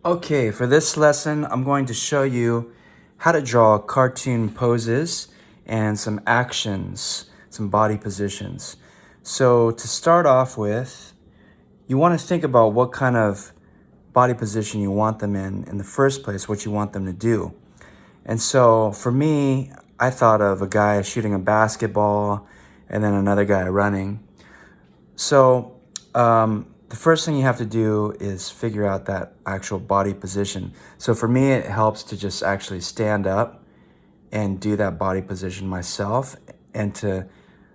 Okay, for this lesson, I'm going to show you how to draw cartoon poses and some actions, some body positions. So to start off with, you want to think about what kind of body position you want them in the first place, what you want them to do. And so for me, I thought of a guy shooting a basketball and then another guy running. So the first thing you have to do is figure out that actual body position. So for me, it helps to just actually stand up and do that body position myself and to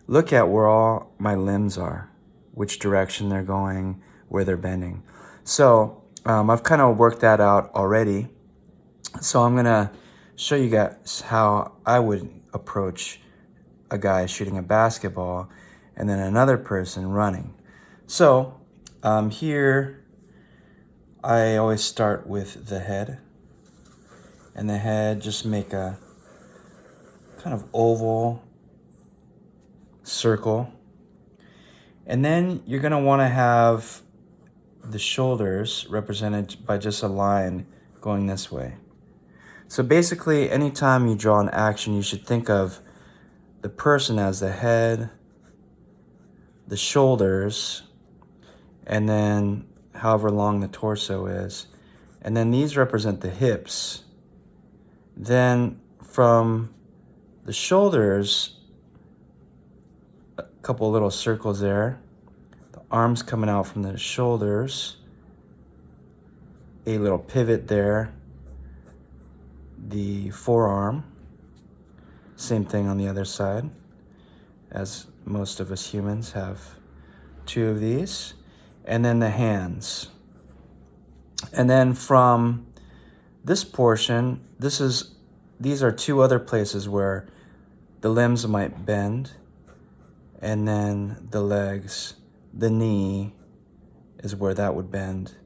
look at where all my limbs are, which direction they're going, where they're bending. So I've kind of worked that out already. So I'm gonna show you guys how I would approach a guy shooting a basketball and then another person running. So here I always start with the head, and the head, just make a kind of oval circle, and then you're going to want to have the shoulders represented by just a line going this way. So basically, anytime you draw an action, you should think of the person as the head, the shoulders, and then however long the torso is. And then these represent the hips. Then from the shoulders, a couple little circles there. The arms coming out from the shoulders. A little pivot there. The forearm. Same thing on the other side, as most of us humans have two of these. And then the hands. And then from this portion, these are two other places where the limbs might bend, and then the legs, the knee is where that would bend,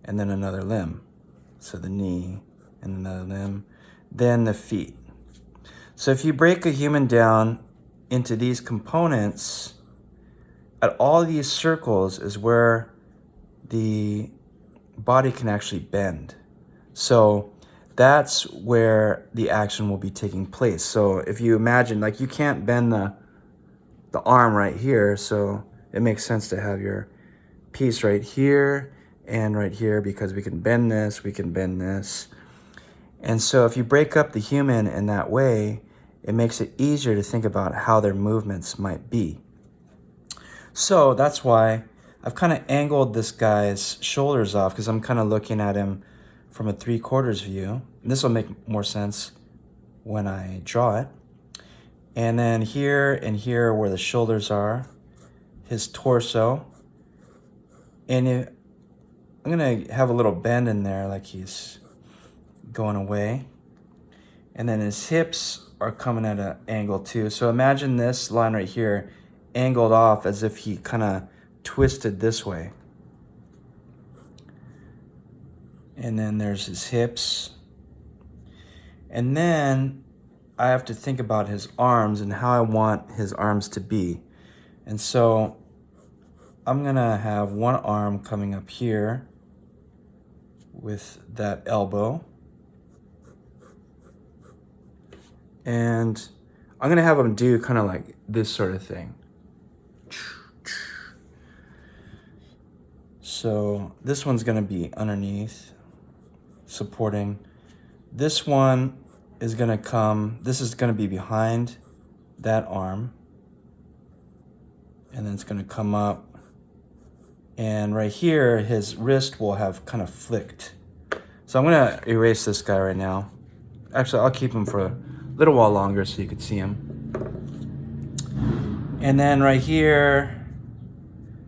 and then another limb. So the knee and another limb, then the feet. So if you break a human down into these components, at all these circles is where the body can actually bend. So that's where the action will be taking place. So if you imagine, like, you can't bend the arm right here, so it makes sense to have your piece right here and right here, because we can bend this, we can bend this. And so if you break up the human in that way, it makes it easier to think about how their movements might be. So that's why I've kind of angled this guy's shoulders off, because I'm kind of looking at him from a 3/4 view. And this will make more sense when I draw it. And then here and here where the shoulders are, his torso. And I'm going to have a little bend in there, like he's going away. And then his hips are coming at an angle too. So imagine this line right here angled off as if he kind of twisted this way. And then there's his hips. And then I have to think about his arms and how I want his arms to be. And so I'm gonna have one arm coming up here with that elbow. And I'm gonna have him do kind of like this sort of thing. So this one's gonna be underneath, supporting. This one is gonna come, this is gonna be behind that arm. And then it's gonna come up. And right here, his wrist will have kind of flicked. So I'm gonna erase this guy right now. Actually, I'll keep him for a little while longer so you can see him. And then right here,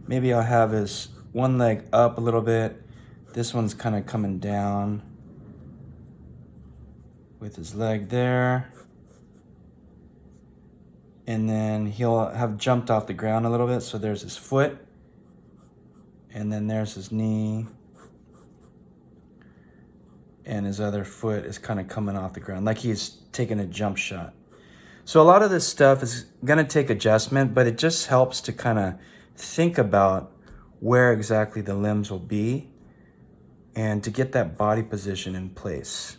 maybe I'll have his one leg up a little bit. This one's kind of coming down with his leg there. And then he'll have jumped off the ground a little bit. So there's his foot. And then there's his knee. And his other foot is kind of coming off the ground, like he's taking a jump shot. So a lot of this stuff is gonna take adjustment, but it just helps to kind of think about where exactly the limbs will be and to get that body position in place.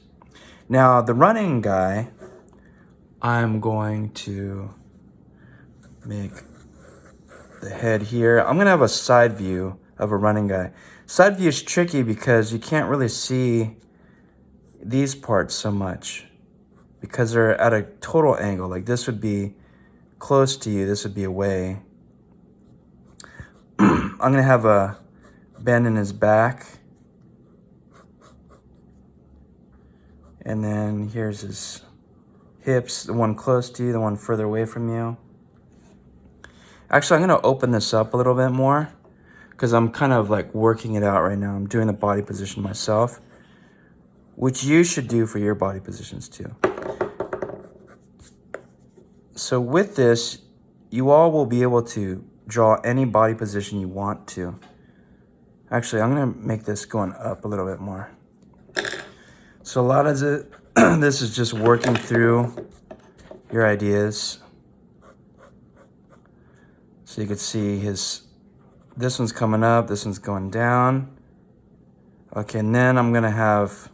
Now, the running guy, I'm going to make the head here. I'm gonna have a side view of a running guy. Side view is tricky because you can't really see these parts so much because they're at a total angle. Like this would be close to you, this would be away. I'm gonna have a bend in his back. And then here's his hips, the one close to you, the one further away from you. Actually, I'm gonna open this up a little bit more because I'm kind of like working it out right now. I'm doing the body position myself, which you should do for your body positions too. So with this, you all will be able to draw any body position you want to. Actually, I'm gonna make this going up a little bit more. So a lot of it, this is just working through your ideas. So you can see this one's coming up, this one's going down. Okay, and then I'm gonna have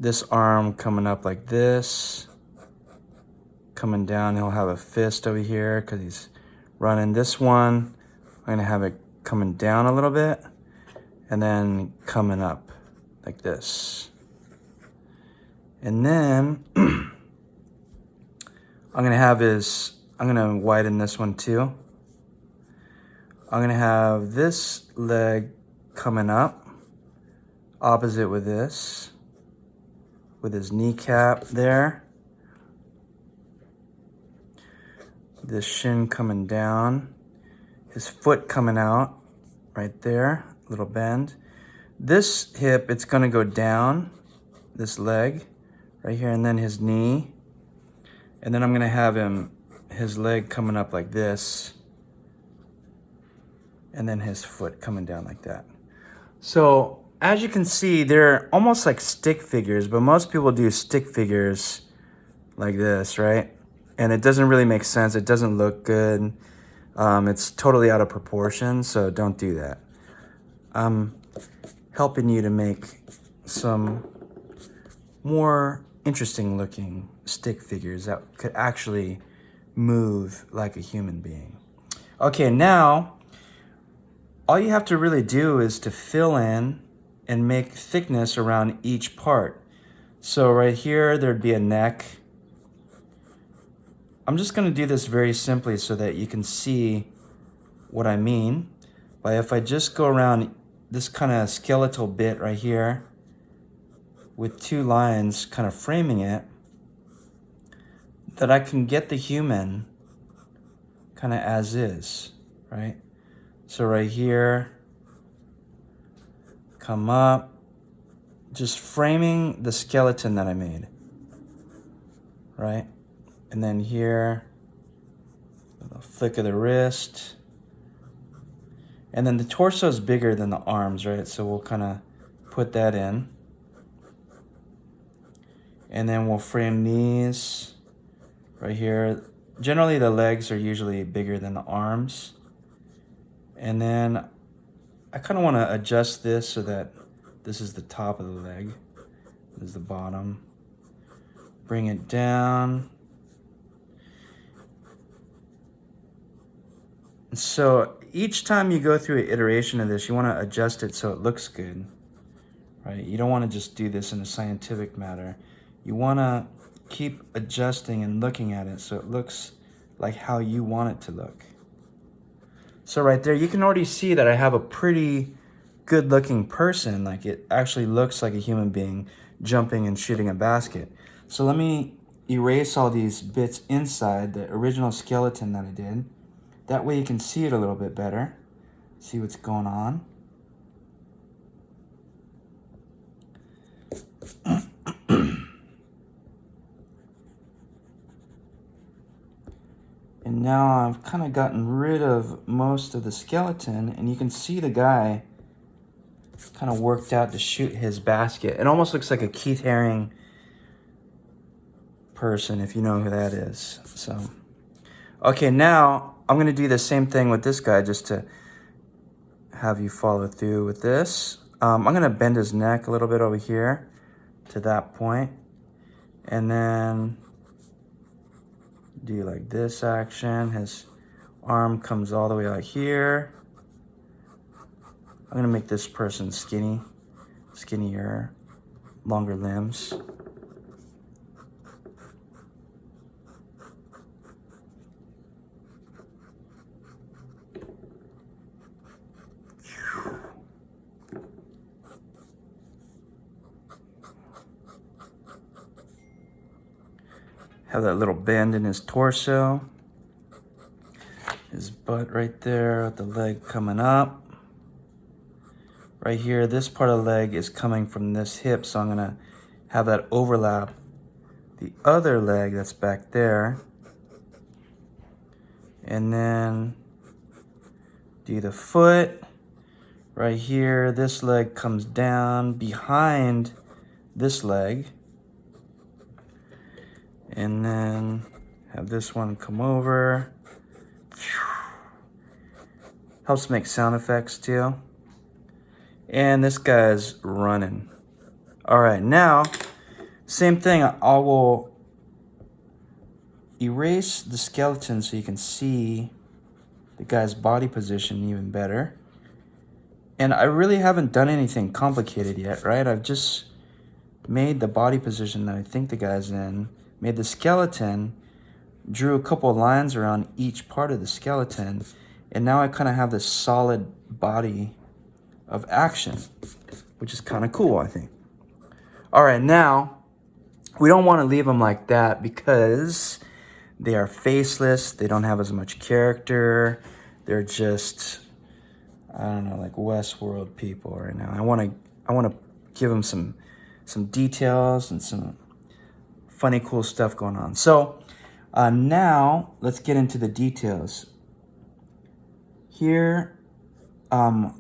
this arm coming up like this, coming down. He'll have a fist over here because he's running. This one, I'm gonna have it coming down a little bit and then coming up like this. And then I'm gonna widen this one too. I'm gonna have this leg coming up, opposite with this, with his kneecap there. This shin coming down, his foot coming out right there, little bend. This hip, it's gonna go down, this leg right here, and then his knee. And then I'm gonna have his leg coming up like this, and then his foot coming down like that. So as you can see, they're almost like stick figures, but most people do stick figures like this, right? And it doesn't really make sense. It doesn't look good. It's totally out of proportion, so don't do that. I'm helping you to make some more interesting looking stick figures that could actually move like a human being. Okay, now all you have to really do is to fill in and make thickness around each part. So right here, there'd be a neck. I'm just gonna do this very simply so that you can see what I mean. But if I just go around this kind of skeletal bit right here with two lines kind of framing it, that I can get the human kind of as is, right? So right here, come up, just framing the skeleton that I made, right? And then here, a flick of the wrist. And then the torso is bigger than the arms, right? So we'll kind of put that in. And then we'll frame these right here. Generally, the legs are usually bigger than the arms. And then I kind of want to adjust this so that this is the top of the leg. This is the bottom. Bring it down. So each time you go through an iteration of this, you want to adjust it so it looks good, right? You don't want to just do this in a scientific manner. You want to keep adjusting and looking at it so it looks like how you want it to look. So right there, you can already see that I have a pretty good looking person. Like it actually looks like a human being jumping and shooting a basket. So let me erase all these bits inside the original skeleton that I did. That way you can see it a little bit better. See what's going on. And now I've kind of gotten rid of most of the skeleton, and you can see the guy kind of worked out to shoot his basket. It almost looks like a Keith Haring person, if you know who that is. So, okay, now I'm going to do the same thing with this guy just to have you follow through with this. I'm gonna bend his neck a little bit over here to that point, and then do like this action. His arm comes all the way out here. I'm gonna make this person skinnier, longer limbs. Have that little bend in his torso. His butt right there with the leg coming up. Right here, this part of the leg is coming from this hip, so I'm gonna have that overlap the other leg that's back there. And then do the foot. Right here, this leg comes down behind this leg. And then have this one come over. Helps make sound effects too. And this guy's running. All right, now, same thing. I will erase the skeleton so you can see the guy's body position even better. And I really haven't done anything complicated yet, right? I've just made the body position that I think the guy's in, made the skeleton, drew a couple of lines around each part of the skeleton, and now I kind of have this solid body of action, which is kind of cool, I think. All right, now, we don't want to leave them like that because they are faceless, they don't have as much character, they're just, I don't know, like Westworld people right now. I want to give them some details and some funny, cool stuff going on. So now let's get into the details. Here, I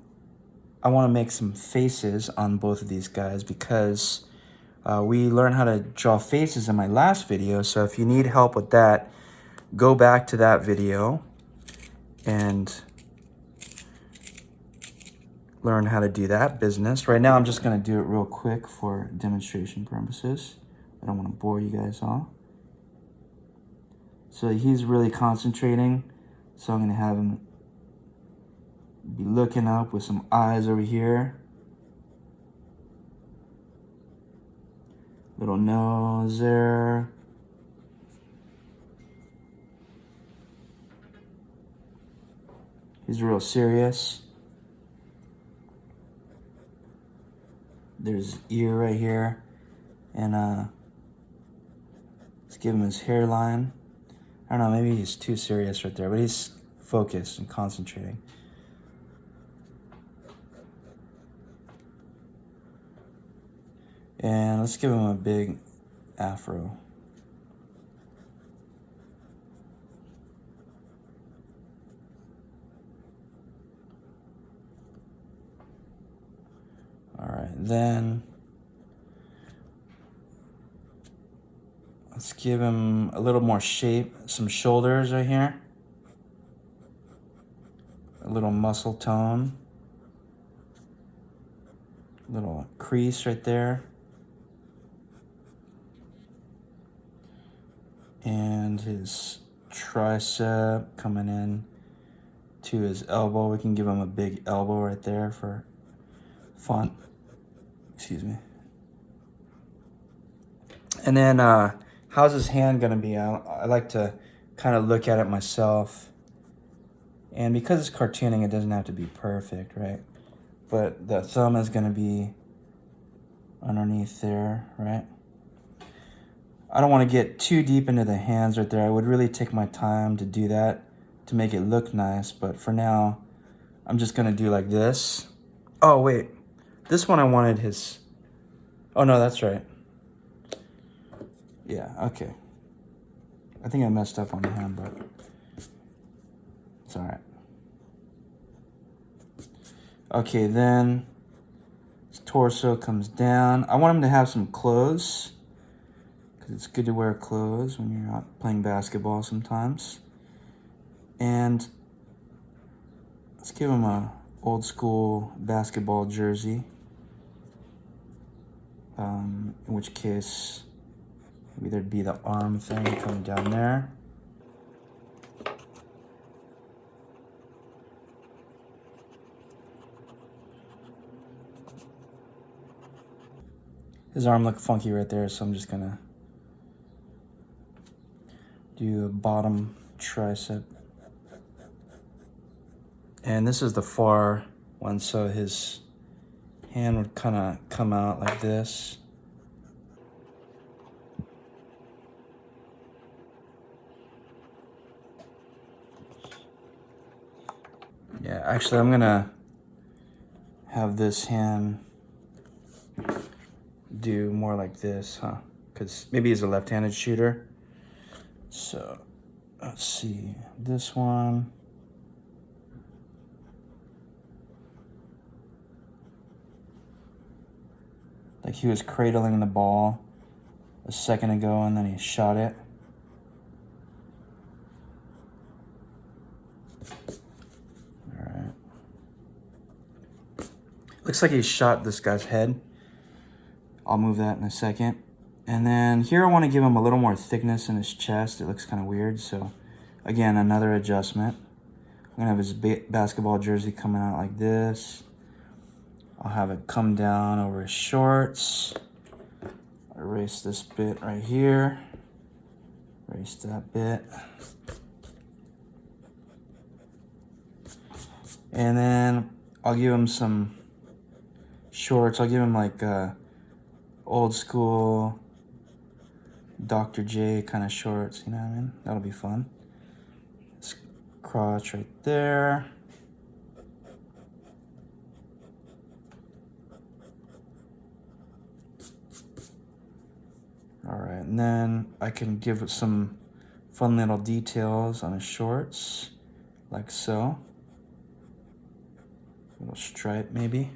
want to make some faces on both of these guys because we learned how to draw faces in my last video. So if you need help with that, go back to that video and learn how to do that business. Right now, I'm just going to do it real quick for demonstration purposes. I don't want to bore you guys all. So he's really concentrating. So I'm going to have him be looking up with some eyes over here. Little nose there. He's real serious. There's his ear right here. And let's give him his hairline. I don't know, maybe he's too serious right there, but he's focused and concentrating. And let's give him a big afro. All right, then let's give him a little more shape, some shoulders right here. A little muscle tone. Little crease right there. And his tricep coming in to his elbow. We can give him a big elbow right there for fun. Excuse me. And then how's his hand gonna be? I like to kind of look at it myself. And because it's cartooning, it doesn't have to be perfect, right? But the thumb is gonna be underneath there, right? I don't want to get too deep into the hands right there. I would really take my time to do that to make it look nice. But for now, I'm just going to do like this. Oh, wait. This one I wanted his... Oh, no, that's right. Yeah, okay. I think I messed up on the hand, but it's all right. Okay, then his torso comes down. I want him to have some clothes. It's good to wear clothes when you're out playing basketball sometimes. And let's give him a old school basketball jersey. in which case maybe there'd be the arm thing coming down there. His arm looked funky right there, so I'm just gonna do a bottom tricep. And this is the far one, so his hand would kind of come out like this. Yeah, actually I'm gonna have this hand do more like this, huh? Because maybe he's a left-handed shooter. So let's see, this one. Like he was cradling the ball a second ago and then he shot it. All right. Looks like he shot this guy's head. I'll move that in a second. And then here I want to give him a little more thickness in his chest. It looks kind of weird. So again, another adjustment. I'm gonna have his basketball jersey coming out like this. I'll have it come down over his shorts. Erase this bit right here. Erase that bit. And then I'll give him some shorts. I'll give him like old school Dr. J kind of shorts, you know what I mean? That'll be fun. This crotch right there. All right, and then I can give it some fun little details on his shorts, like so. A little stripe maybe.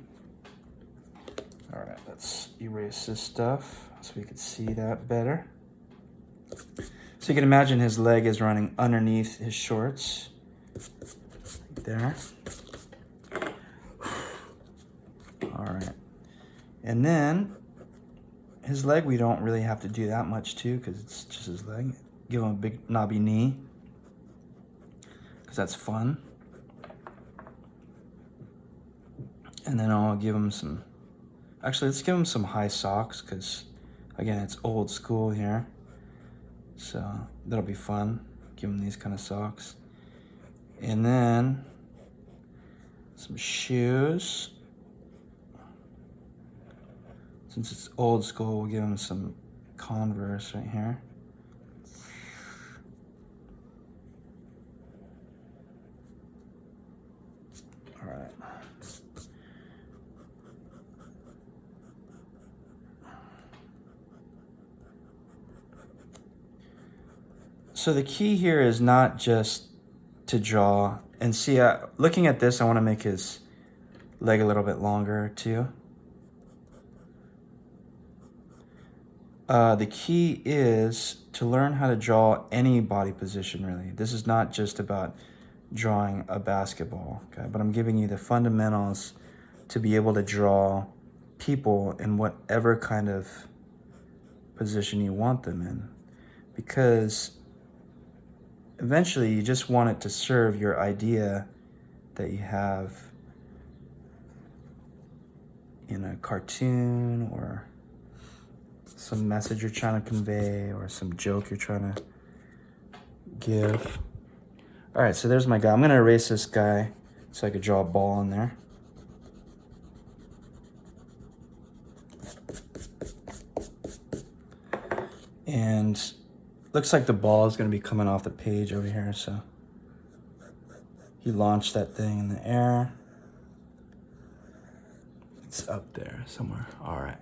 All right, let's erase this stuff so we can see that better. So you can imagine his leg is running underneath his shorts, like there. All right, and then his leg, we don't really have to do that much to because it's just his leg. Give him a big knobby knee because that's fun. And then I'll give him some, actually let's give him some high socks because again, it's old school here. So that'll be fun. Give him these kind of socks. And then some shoes. Since it's old school, we'll give him some Converse right here. All right. So the key here is not just to draw. And see, looking at this, I want to make his leg a little bit longer too. The key is to learn how to draw any body position, really. This is not just about drawing a basketball, okay? But I'm giving you the fundamentals to be able to draw people in whatever kind of position you want them in. Because eventually you just want it to serve your idea that you have in a cartoon or some message you're trying to convey or some joke you're trying to give. All right, so there's my guy. I'm gonna erase this guy so I could draw a ball in there. And looks like the ball is gonna be coming off the page over here, so he launched that thing in the air. It's up there somewhere. All right.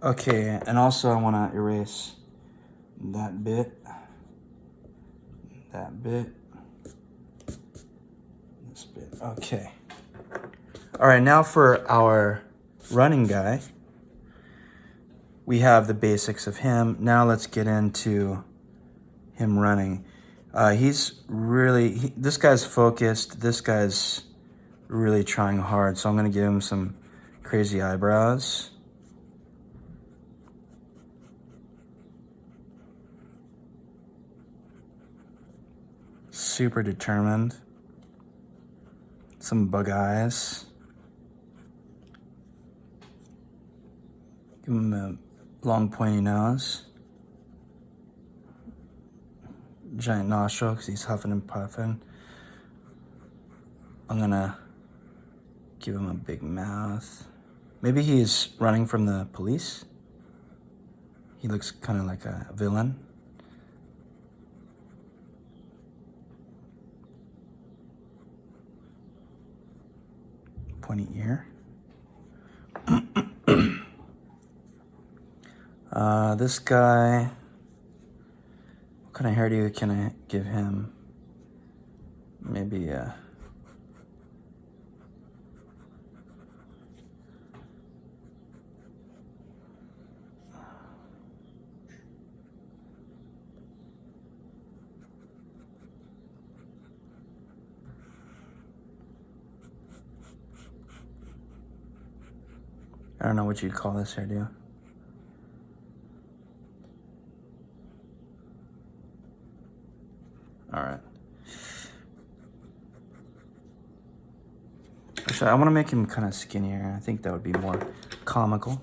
Okay, and also I want to erase that bit, this bit. Okay. All right, now for our running guy, we have the basics of him. Now let's get into him running. He's really, this guy's focused. This guy's really trying hard. So I'm going to give him some crazy eyebrows. super determined. Some bug eyes. Give him a long pointy nose. Giant nostril because he's huffing and puffing. I'm gonna give him a big mouth. Maybe he's running from the police. He looks kind of like a villain. Pointy ear. This guy, what kind of hairdo can I give him? Maybe I don't know what you'd call this hairdo. All right. Actually, I want to make him kind of skinnier. I think that would be more comical.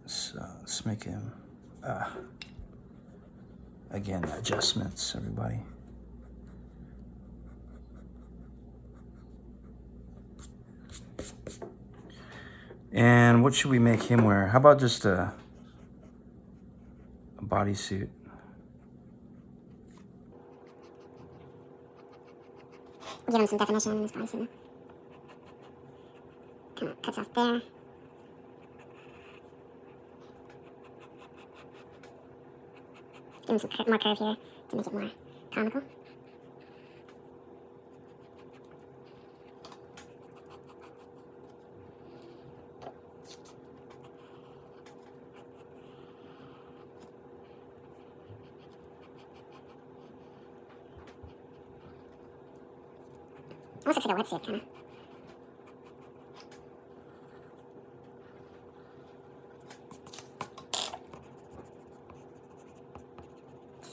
So let's make him, again, adjustments, everybody. And what should we make him wear? How about just a bodysuit? Give him some definition in this bodysuit. Kind of cuts off there. Give him some more curve here to make it more comical. Almost looks like a wetsuit, kind of.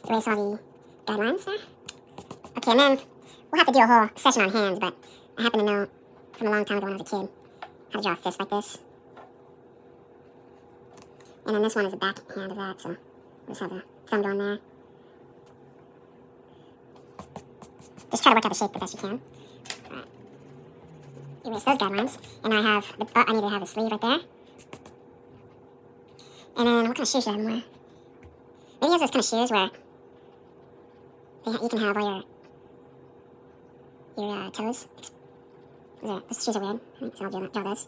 Erase all the guidelines there. Okay, and then we'll have to do a whole session on hands, but I happen to know from a long time ago when I was a kid how to draw a fist like this. And then this one is the back hand of that, so we'll just have the thumb going there. Just try to work out the shape the best you can. Erase those guidelines, and I have the butt. I need to have the sleeve right there. And then what kind of shoes should I have him wear? Maybe he has those kind of shoes where you can have all your toes. Those shoes are weird. I think so. I'll draw those.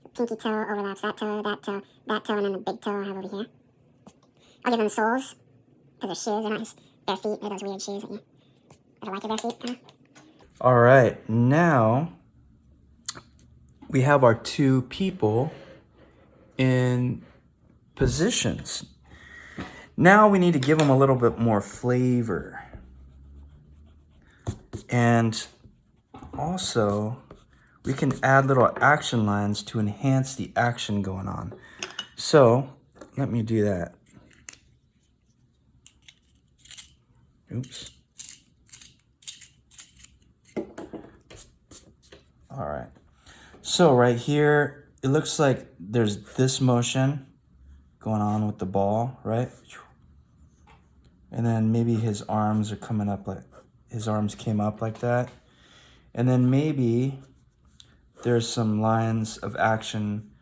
The pinky toe overlaps that toe, and then the big toe I have over here. I'll give them soles because they're shoes. They're not just bare feet. They're those weird shoes that you ever like your bare feet. Kind of. All right, now we have our two people in positions. Now we need to give them a little bit more flavor. And also, we can add little action lines to enhance the action going on. So, let me do that. Oops. All right. So right here, it looks like there's this motion going on with the ball, right? And then maybe his arms are coming up like, his arms came up like that. And then maybe there's some lines of action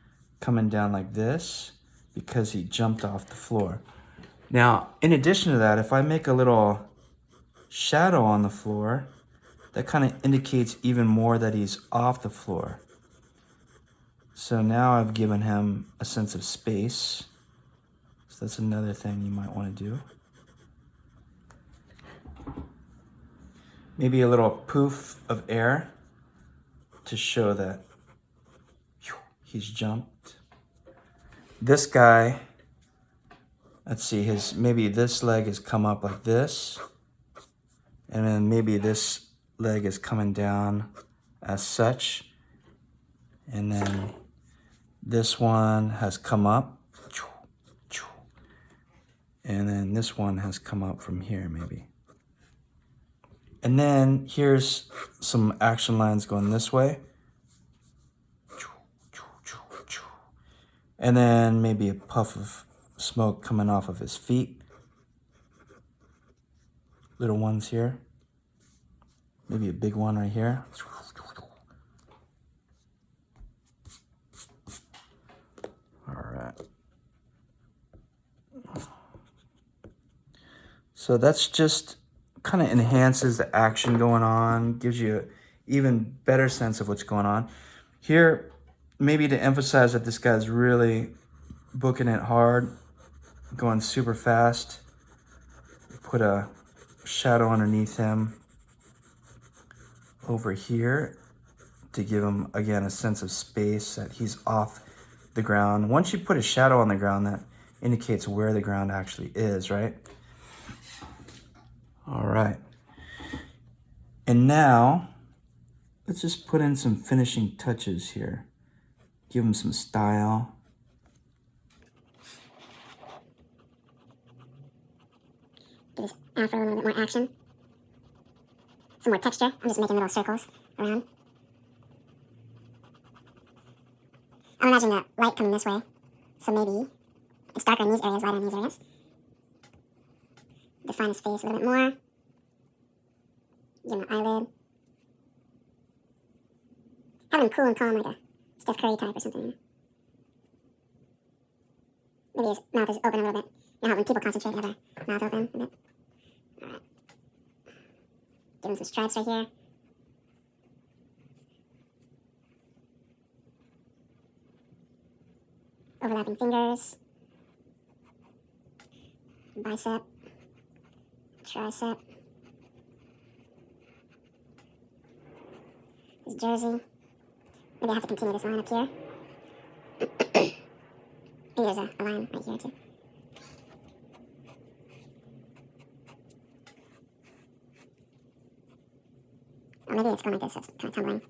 coming down like this because he jumped off the floor. Now, in addition to that, if I make a little shadow on the floor, that kind of indicates even more that he's off the floor. So now I've given him a sense of space. So that's another thing you might want to do. Maybe a little poof of air to show that he's jumped. This guy, let's see, maybe this leg has come up like this. And then maybe this leg is coming down as such. And then this one has come up. And then this one has come up from here, maybe. And then here's some action lines going this way. And then maybe a puff of smoke coming off of his feet. Little ones here. Maybe a big one right here. All right. So that's just kind of enhances the action going on, gives you an even better sense of what's going on. Here, maybe to emphasize that this guy's really booking it hard, going super fast. Put a shadow underneath him over here to give him, again, a sense of space, that he's off the ground. Once you put a shadow on the ground, that indicates where the ground actually is, right? All right. And now, let's just put in some finishing touches here. Give him some style. Give this afro a little bit more action. Some more texture. I'm just making little circles around. I'm imagining the light coming this way. So maybe it's darker in these areas, lighter in these areas. Define his face a little bit more. Give him an eyelid. Have him cool and calm, like a Steph Curry type or something. Maybe his mouth is open a little bit. You know how when people concentrate, they have their mouth open a bit. Alright. Give him some stripes right here. Overlapping fingers. Bicep. Tricep. His jersey. Maybe I have to continue this line up here. Maybe there's a line right here too. Or maybe it's going like this, so it's kind of tumbling.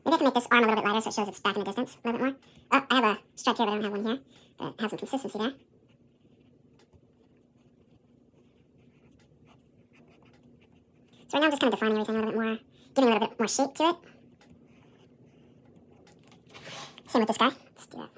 Maybe I can make this arm a little bit lighter so it shows it's back in the distance a little bit more. Oh, I have a stripe here, but I don't have one here. But it has some consistency there. So right now I'm just kind of defining everything a little bit more, giving a little bit more shape to it. Same with this guy. Let's do that.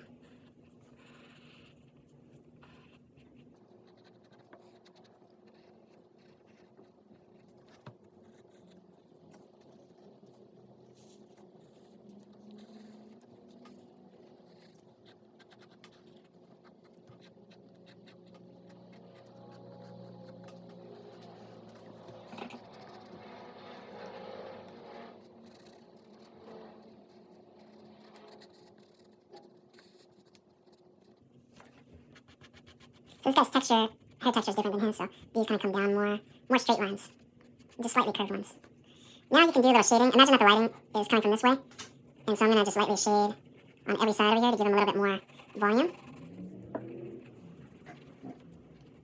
So this guy's texture, hair texture is different than his, so these kind of come down more straight lines, just slightly curved ones. Now you can do a little shading. Imagine that the lighting is coming from this way, and so I'm going to just lightly shade on every side over here to give him a little bit more volume.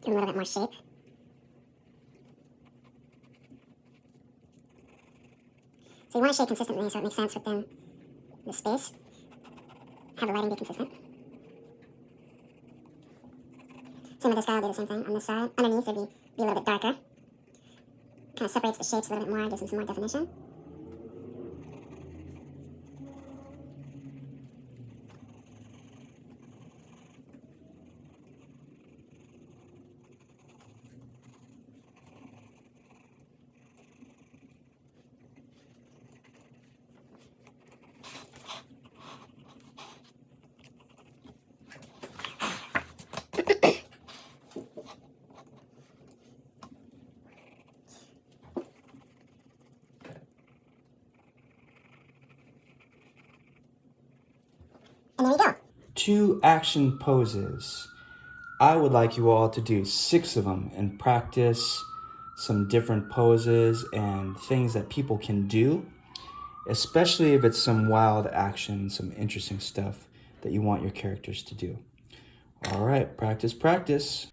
Give him a little bit more shape. So you want to shade consistently so it makes sense within the space. Have the lighting be consistent. Same with this guy, I'll do the same thing on this side. Underneath, it'd be a little bit darker. Kind of separates the shapes a little bit more, gives them some more definition. And there you go. 2 action poses. I would like you all to do 6 of them and practice some different poses and things that people can do, especially if it's some wild action, some interesting stuff that you want your characters to do. All right, practice, practice.